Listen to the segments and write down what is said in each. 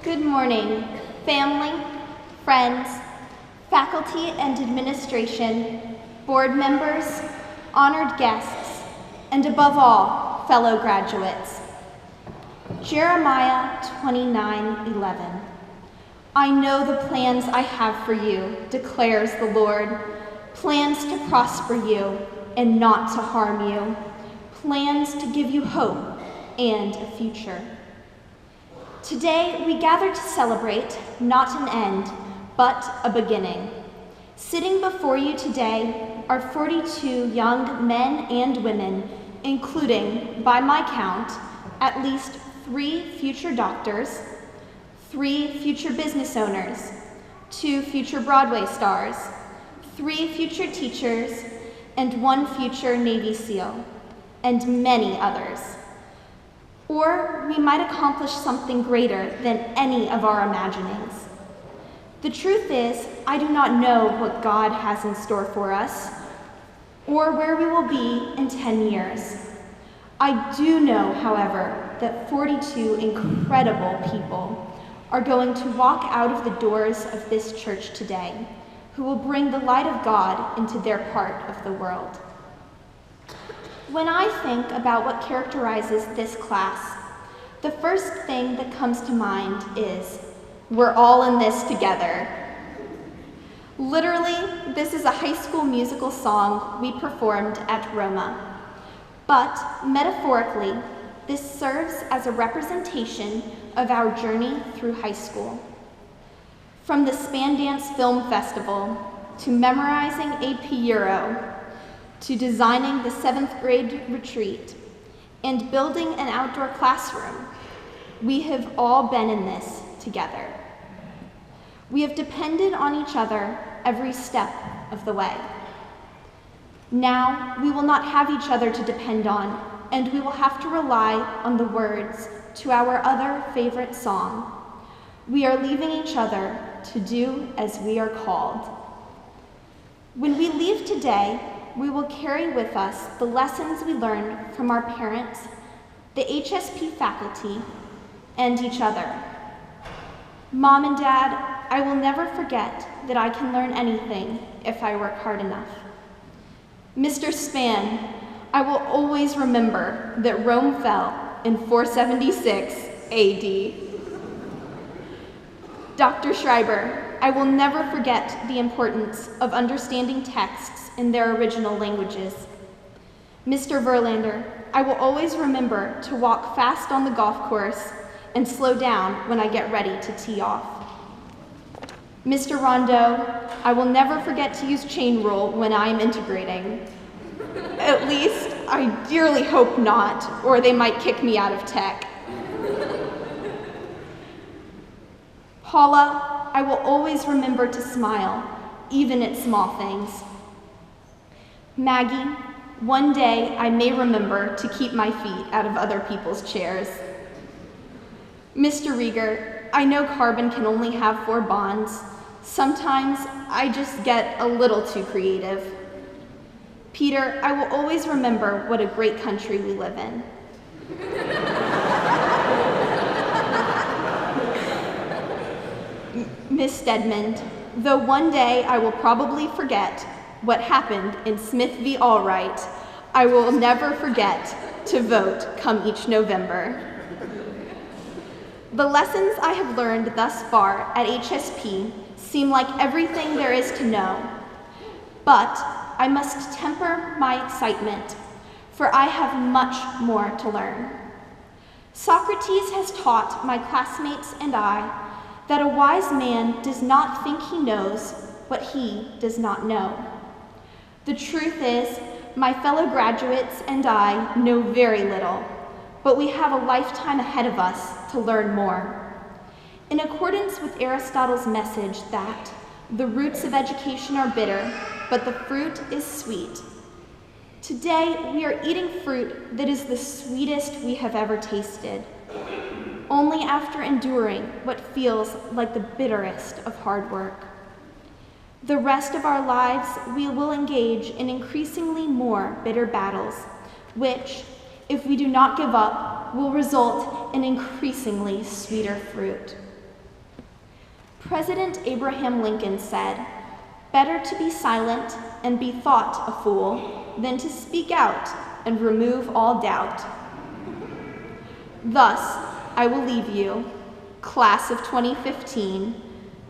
Good morning, family, friends, faculty and administration, board members, honored guests, and above all, fellow graduates. Jeremiah 29:11. I know the plans I have for you, declares the Lord, plans to prosper you and not to harm you, plans to give you hope and a future. Today, we gather to celebrate not an end, but a beginning. Sitting before you today are 42 young men and women, including, by my count, at least 3 future doctors, 3 future business owners, 2 future Broadway stars, 3 future teachers, and 1 future Navy SEAL, and many others. Or we might accomplish something greater than any of our imaginings. The truth is, I do not know what God has in store for us, or where we will be in 10 years. I do know, however, that 42 incredible people are going to walk out of the doors of this church today, who will bring the light of God into their part of the world. When I think about what characterizes this class, the first thing that comes to mind is, we're all in this together. Literally, this is a high school musical song we performed at Roma. But metaphorically, this serves as a representation of our journey through high school. From the Spandance Film Festival, to memorizing AP Euro, to designing the 7th grade retreat, and building an outdoor classroom, we have all been in this together. We have depended on each other every step of the way. Now, we will not have each other to depend on, and we will have to rely on the words to our other favorite song. We are leaving each other to do as we are called. When we leave today, we will carry with us the lessons we learned from our parents, the HSP faculty, and each other. Mom and Dad, I will never forget that I can learn anything if I work hard enough. Mr. Span, I will always remember that Rome fell in 476 AD. Dr. Schreiber, I will never forget the importance of understanding texts in their original languages. Mr. Verlander, I will always remember to walk fast on the golf course and slow down when I get ready to tee off. Mr. Rondeau, I will never forget to use chain rule when I am integrating. At least, I dearly hope not, or they might kick me out of tech. Paula, I will always remember to smile, even at small things. Maggie, one day I may remember to keep my feet out of other people's chairs. Mr. Rieger, I know carbon can only have 4 bonds. Sometimes I just get a little too creative. Peter, I will always remember what a great country we live in. Miss Stedman, though one day I will probably forget what happened in Smith v. Allwright, I will never forget to vote come each November. The lessons I have learned thus far at HSP seem like everything there is to know, but I must temper my excitement, for I have much more to learn. Socrates has taught my classmates and I that a wise man does not think he knows what he does not know. The truth is, my fellow graduates and I know very little, but we have a lifetime ahead of us to learn more. In accordance with Aristotle's message that the roots of education are bitter, but the fruit is sweet, today we are eating fruit that is the sweetest we have ever tasted, only after enduring what feels like the bitterest of hard work. The rest of our lives, we will engage in increasingly more bitter battles, which, if we do not give up, will result in increasingly sweeter fruit. President Abraham Lincoln said, "Better to be silent and be thought a fool than to speak out and remove all doubt." Thus, I will leave you, class of 2015,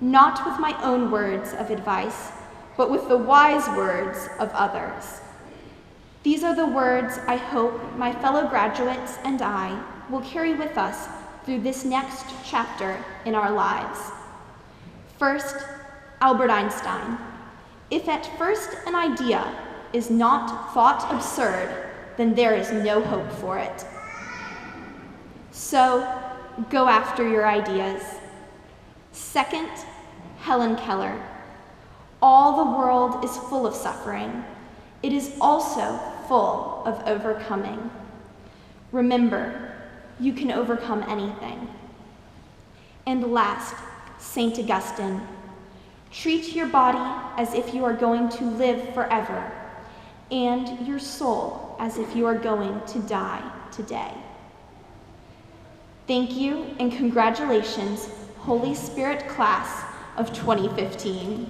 not with my own words of advice, but with the wise words of others. These are the words I hope my fellow graduates and I will carry with us through this next chapter in our lives. First, Albert Einstein. If at first an idea is not thought absurd, then there is no hope for it. So, go after your ideas. Second, Helen Keller. All the world is full of suffering. It is also full of overcoming. Remember, you can overcome anything. And last, St. Augustine. Treat your body as if you are going to live forever, and your soul as if you are going to die today. Thank you and congratulations, Holy Spirit class of 2015.